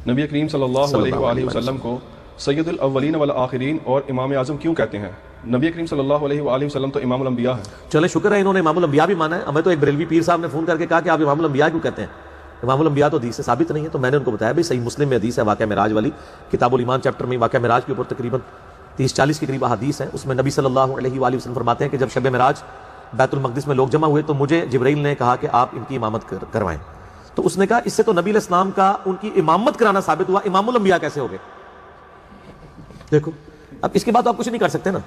نبی کریم صلی اللہ علیہ وآلہ وسلم کو سید الاولین والآخرین اور امام اعظم کیوں کہتے ہیں؟ نبی کریم صلی اللہ علیہ وآلہ وسلم تو امام الانبیاء ہیں۔ چلے شکر ہے انہوں نے امام الانبیاء بھی مانا ہے۔ ہمیں تو ایک بریلوی پیر صاحب نے فون کر کے کہا کہ آپ امام الانبیاء کیوں کہتے ہیں؟ امام الانبیاء تو حدیث سے ثابت نہیں ہے۔ تو میں نے ان کو بتایا بھائی صحیح مسلم میں حدیث ہے واقعہ معراج والی، کتاب الایمان چیپٹر میں واقعہ معراج کے اوپر تقریباً 30-40 کے قریب احادیث ہیں۔ اس میں نبی صلی اللہ علیہ وآلہ وسلم فرماتے ہیں کہ جب شب معراج بیت المقدس میں لوگ جمع ہوئے تو مجھے جبرائیل نے کہا کہ آپ ان کی امامت کروائیں۔ تو اس نے کہا اس سے تو نبی علیہ السلام کا ان کی امامت کرانا ثابت ہوا، امام الانبیاء کیسے ہو گئے؟ دیکھو اب اس کے بعد آپ کچھ نہیں کر سکتے نا۔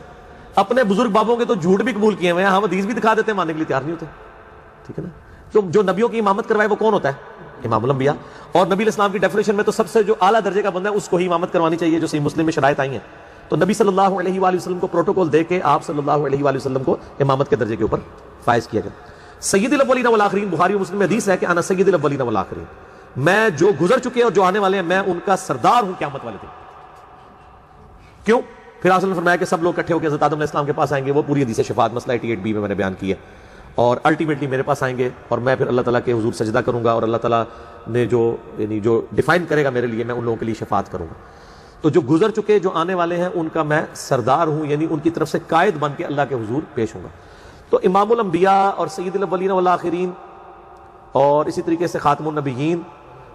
اپنے بزرگ بابوں کے تو جھوٹ بھی قبول کیے ہوئے ہیں، ہم حدیث بھی دکھا دیتے ہیں، ماننے کے لیے تیار نہیں ہوتے، ٹھیک ہے نا۔ تو جو نبیوں کی امامت کروائے وہ کون ہوتا ہے؟ امام الانبیاء۔ اور نبی علیہ السلام کی ڈیفینیشن میں تو سب سے جو اعلیٰ درجے کا بندہ ہے اس کو ہی امامت کروانی چاہیے، جو صحیح مسلم میں شرائط آئی ہیں۔ تو نبی صلی اللہ علیہ وآلہ وسلم کو پروٹوکول دے کے آپ صلی اللہ علیہ وآلہ وسلم کو امامت کے درجے کے اوپر فائز کیا گیا۔ سید الاولین والآخرین، بخاری و مسلم میں حدیث ہے کہ انا سید الاولین والآخرین، میں جو گزر چکے اور جو آنے والے ہیں میں ان کا سردار ہوں قیامت والے دن۔ کیوں؟ پھر آپ نے فرمایا کہ سب لوگ اکٹھے ہو کے حضرت آدم علیہ السلام کے پاس آئیں گے، وہ پوری حدیث شفاعت مسئلہ 88B میں نے بیان کی ہے، اور الٹیمیٹلی میرے پاس آئیں گے اور میں پھر اللہ تعالیٰ کے حضور سجدہ کروں گا، اور اللہ تعالیٰ نے جو یعنی جو ڈیفائن کرے گا میرے لیے میں ان لوگوں کے لیے شفاعت کروں گا۔ تو جو گزر چکے جو آنے والے ہیں ان کا میں سردار ہوں، یعنی ان کی طرف سے قائد بن کے اللہ کے حضور پیش ہوں گا۔ تو امام الانبیاء اور سید الاولین والآخرین اور اسی طریقے سے خاتم النبیین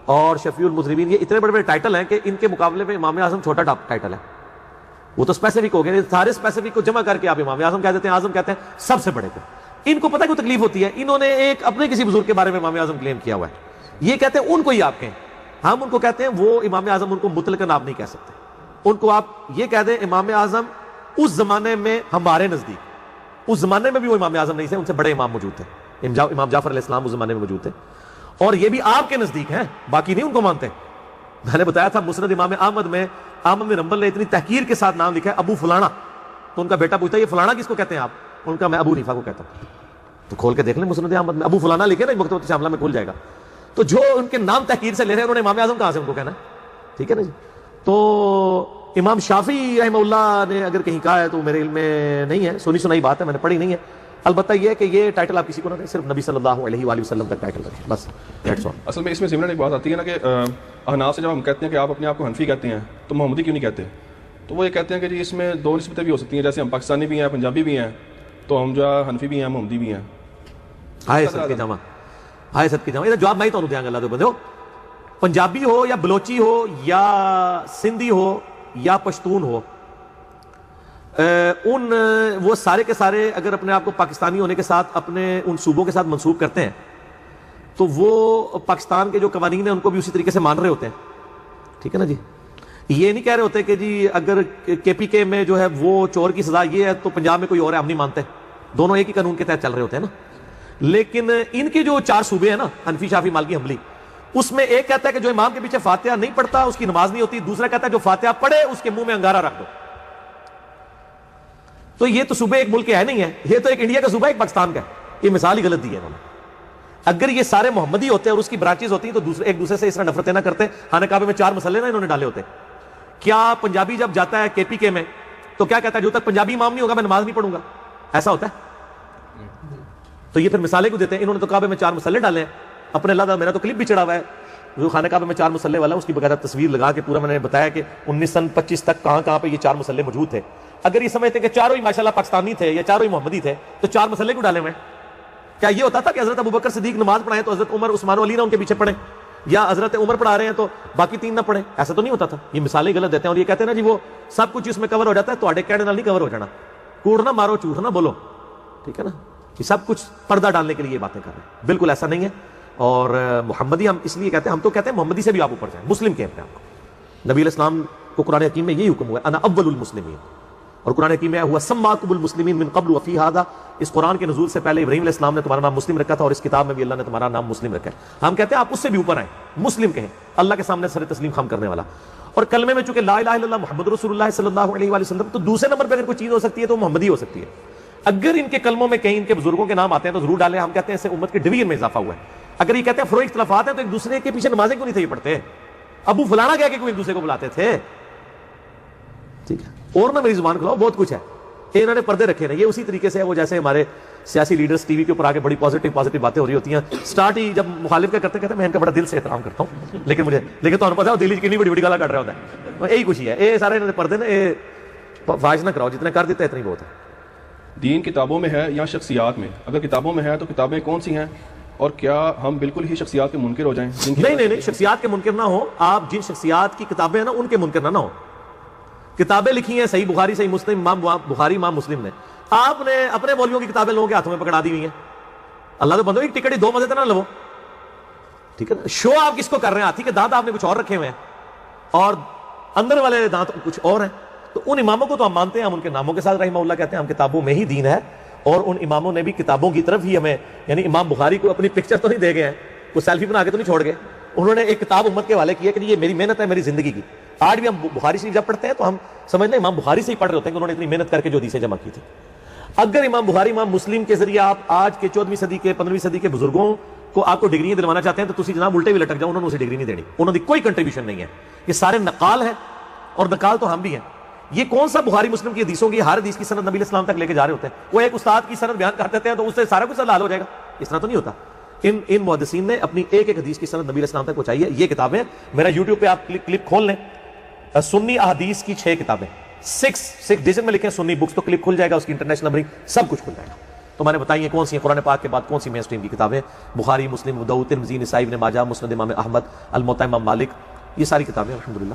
اور شفیع المذنبین، یہ اتنے بڑے بڑے ٹائٹل ہیں کہ ان کے مقابلے میں امام اعظم چھوٹا ٹائٹل ہے۔ وہ تو اسپیسیفک ہو گئے، سارے اسپیسیفک کو جمع کر کے آپ امام اعظم کہہ دیتے ہیں، اعظم کہتے ہیں سب سے بڑے کو۔ ان کو پتہ کیوں تکلیف ہوتی ہے؟ انہوں نے ایک اپنے کسی بزرگ کے بارے میں امام اعظم کلیم کیا ہوا ہے، یہ کہتے ہیں ان کو ہی آپ کہیں، ہم ان کو کہتے ہیں وہ امام اعظم، ان کو مطلقاً آپ نہیں کہہ سکتے، ان کو آپ یہ کہہ دیں امام اعظم اس زمانے میں ہمارے نزدیک، اس زمانے میں بھی وہ امام اعظم نہیں تھے، ان سے بڑے امام موجود تھے، امام جعفر علیہ السلام اس زمانے میں موجود تھے، اور یہ بھی آپ کے نزدیک ہیں، باقی نہیں ان کو مانتے۔ میں نے بتایا تھا مسند امام احمد میں احمد بن حنبل نے اتنی تحقیر کے ساتھ نام لکھا ہے ابو فلانا، تو ان کا بیٹا پوچھتا ہے یہ فلانا کس کو کہتے ہیں آپ؟ ان کا میں ابو حنیفہ کو کہتا ہوں۔ تو کھول کے دیکھ لیں مسند احمد میں ابو فلانا لکھے نا، مکتبۃ شاملہ میں کھل جائے گا۔ تو جو ان کے نام تحقیر سے لے رہے ہیں انہوں نے امام اعظم کہاں سے ان کو کہنا ہے؟ ٹھیک ہے نا جی۔ تو امام شافعی رحمہ اللہ نے اگر کہیں کہا ہے تو میرے علم میں نہیں ہے، سنی سنائی بات ہے، میں نے پڑھی نہیں ہے۔ البتہ یہ ہے کہ یہ ٹائٹل آپ کسی کو نہ دیں، صرف نبی صلی اللہ علیہ وآلہ وسلم تک ٹائٹل رکھیں، بس دیٹس آل۔ اصل میں اس میں ضمن ایک بات آتی ہے نا کہ احناف سے جب ہم کہتے ہیں کہ آپ اپنے آپ کو حنفی کہتے ہیں تو محمدی کیوں نہیں کہتے؟ تو وہ یہ کہتے ہیں کہ جی اس میں دو نسبتیں بھی ہو سکتی ہیں، جیسے ہم پاکستانی بھی ہیں، پنجابی بھی ہیں، تو ہم جو ہے حنفی بھی ہیں، محمدی بھی ہیں۔ آئے سب کے جمع، آئے سب کے جمع، یہ جواب میں ہی تو دیا گا، اللہ تو بندے ہو، پنجابی ہو یا بلوچی ہو یا سندھی ہو یا پشتون ہو، وہ سارے کے سارے اگر اپنے آپ کو پاکستانی ہونے کے ساتھ اپنے ان صوبوں کے ساتھ منسوب کرتے ہیں تو وہ پاکستان کے جو قوانین ہیں ان کو بھی اسی طریقے سے مان رہے ہوتے ہیں، ٹھیک ہے نا جی۔ یہ نہیں کہہ رہے ہوتے کہ جی اگر کے پی کے میں جو ہے وہ چور کی سزا یہ ہے تو پنجاب میں کوئی اور ہے، ہم نہیں مانتے، دونوں ایک ہی قانون کے تحت چل رہے ہوتے ہیں نا۔ لیکن ان کے جو 4 صوبے ہیں نا، حنفی شافعی مالکی حنبلی، اس میں ایک کہتا ہے کہ جو امام کے پیچھے فاتحہ نہیں پڑھتا اس کی نماز نہیں ہوتی، دوسرا کہتا ہے جو فاتحہ پڑھے اس کے منہ میں انگارہ رکھ دو۔ تو یہ تو صوبے ایک ملک کے ہے نہیں ہے، یہ تو ایک انڈیا کا صوبہ ایک پاکستان کا ہے، یہ مثال ہی غلط دی ہے انہوں نے۔ اگر یہ سارے محمدی ہوتے اور اس کی برانچز ہوتی تو ایک دوسرے سے اس طرح نفرتیں نہ کرتے۔ خانہ کعبے میں 4 مسئلے نا انہوں نے ڈالے ہوتے۔ کیا پنجابی جب جاتا ہے کے پی کے میں تو کیا کہتا ہے جو تک پنجابی امام نہیں ہوگا میں نماز نہیں پڑھوں گا؟ ایسا ہوتا ہے؟ تو یہ پھر مثالیں کو دیتے ہیں، انہوں نے تو کعبے میں 4 مسئلے ڈالے ہیں اپنے، اللہ میرا تو کلپ بھی چڑھا ہوا ہے جو خانہ کعبے میں 4 مسئلے والا، اس کی باقاعدہ تصویر لگا کے پورا میں نے بتایا کہ 1925 تک کہاں کہاں پہ یہ 4 مسئلے موجود تھے۔ اگر یہ سمجھتے کہ چاروں ہی ماشاءاللہ پاکستانی تھے یا چاروں ہی محمدی تھے تو 4 مسئلے کیوں ڈالے ہوئے؟ کیا یہ ہوتا تھا کہ حضرت ابوبکر صدیق نماز پڑھائیں تو حضرت عمر عثمان و علی نہ ان کے پیچھے پڑھیں، یا حضرت عمر پڑھا رہے ہیں تو باقی 3 نہ پڑھیں؟ ایسا تو نہیں ہوتا تھا۔ یہ مثالیں غلط دیتے ہیں اور یہ کہتے ہیں نا جی وہ سب کچھ اس میں کور ہو جاتا ہے، تو آڈے کہنے نال نہیں کور ہو جانا، کوڑ نہ مارو جھوٹ نہ بولو، ٹھیک ہے نا۔ یہ سب کچھ پردہ ڈالنے کے لیے یہ باتیں کر رہے ہیں، بالکل ایسا نہیں ہے۔ اور محمدی ہم اس لیے کہتے ہیں، ہم تو کہتے ہیں محمدی سے بھی آپ اوپر جائیں، مسلم کہتے ہیں آپ کو۔ نبی علیہ السلام کو قرآن حکیم میں یہی حکم ہوا ہے انا اول المسلمین، اور قرآن حکیم میں ہوا سماکم المسلمین من قبل وفی ھذا، اس قرآن کے نزول سے پہلے ابراہیم علیہ السلام نے تمہارا نام مسلم رکھا تھا اور اس کتاب میں بھی اللہ نے تمہارا نام مسلم رکھا ہے۔ ہم کہتے ہیں آپ اس سے بھی اوپر آئیں، مسلم کہیں، اللہ کے سامنے سر تسلیم خم کرنے والا۔ اور کلمے میں چونکہ لا الہ الا اللہ محمد رسول اللہ صلی اللہ علیہ وآلہ وسلم، تو دوسرے نمبر پہ اگر کوئی چیز ہو سکتی ہے تو محمدی ہو سکتی ہے۔ اگر ان کے کلموں میں کہیں ان کے بزرگوں کے نام آتے ہیں تو ضرور ڈالیں، ہم کہتے ہیں اس سے امت کے ڈویژن میں اضافہ ہوا ہے۔ اگر یہ کہتے ہیں فروع اختلافات ہیں تو ایک دوسرے کے پیچھے نمازیں کیوں نہیں تھے یہ پڑھتے؟ ابو فلانا کہہ کے کوئی ایک دوسرے کو بلاتے تھے، ٹھیک ہے۔ اور نہ میری زبان کھلاؤ، بہت کچھ ہے، انہوں نے پردے رکھے ہیں، یہ اسی طریقے سے ہے وہ جیسے ہمارے سیاسی لیڈرز ٹی وی کے اوپر آ کے بڑی پازیٹیو باتیں ہو رہی ہوتی ہیں. اسٹارٹ ہی جب مخالف کا کرتے میں ان کا بڑا دل سے احترام کرتا ہوں, لیکن تو پتا ہے دلی کنی بڑی گالا کٹ رہا ہوتا ہے. یہی خوشی ہے. یہ سارے پردے نا فاش نہ کراؤ, جتنے کر دیتے اتنی بہت ہے. دین کتابوں میں ہے یا شخصیات میں؟ اگر کتابوں میں ہے تو کتابیں کون سی ہیں, اور کیا ہم بالکل ہی شخصیات کے منکر ہو جائیں؟ نہیں, شخصیات کے منکر نہ ہو آپ. جن شخصیات کی کتابیں ہیں نا ان کے منکر نہ ہو. کتابیں لکھی ہیں صحیح بخاری صحیح مسلم, امام بخاری امام مسلم نے. آپ نے اپنے مولویوں کی کتابیں لوگوں کے ہاتھوں میں پکڑا دی ہوئی ہیں. اللہ تو بندو ایک ٹکٹ ہی 2 مزے نہ لو, ٹھیک ہے نا. شو آپ کس کو کر رہے ہیں؟ ہاتھی کے دانت آپ نے کچھ اور رکھے ہوئے ہیں اور اندر والے دانت کچھ اور ہیں. تو ان اماموں کو تو ہم مانتے ہیں, ہم ان کے ناموں کے ساتھ رحمہ اللہ کہتے ہیں. ہم کتابوں میں ہی دین ہے, اور ان اماموں نے بھی کتابوں کی طرف ہی ہمیں, یعنی امام بخاری کو اپنی پکچر تو نہیں دے گئے ہیں, کوئی سیلفی بنا کے تو نہیں چھوڑ گئے. انہوں نے ایک کتاب امت کے حوالے کی ہے کہ یہ میری محنت ہے میری زندگی کی. آج بھی ہم بخاری شریف جب پڑھتے ہیں تو ہم سمجھتے ہیں امام بخاری سے ہی پڑھ رہے ہوتے ہیں کہ انہوں نے اتنی محنت کر کے جو حدیثیں جمع کی تھی. اگر امام بخاری امام مسلم کے ذریعے آپ آج کے 14ویں صدی کے 15ویں صدی کے بزرگوں کو آپ کو ڈگریاں دلوانا چاہتے ہیں تو تسی جناب الٹے بھی لٹک جاؤ, انہوں نے اسے ڈگری نہیں دینی. انہوں نے کوئی کنٹریبیوشن نہیں ہے. یہ سارے نقال ہیں, اور نقال تو ہم بھی ہیں. یہ کون سا بخاری مسلم کی حدیثوں کی ہر حدیث کی سند نبی علیہ السلام تک لے کے جا رہے ہوتے ہیں؟ وہ ایک استاد کی سند بیان کر دیتے ہیں تو اس سے سارا کچھ حل ہو جائے گا؟ اس طرح تو نہیں ہوتا. ان محدثین نے اپنی ایک حدیث کی سند نبی علیہ السلام تک پہنچائی ہے. یہ کتابیں میرا یوٹیوب پہ آپ کلپ کھول لیں, سنی احادیث کی 6 کتابیں, 6 ڈیزن میں لکھیں سنی بکس, تو کلپ کھل جائے گا, اس کی انٹرنیشنل نمبرنگ سب کچھ کھل جائے گا. تو میں نے بتائی ہیں کون سی ہیں قرآن پاک کے بعد کون سی مین اسٹریم کی کتابیں. بخاری مسلم ابو داؤد ترمذی نسائی ابن ماجہ مسند امام احمد الموطا امام مالک, یہ ساری کتابیں الحمدللہ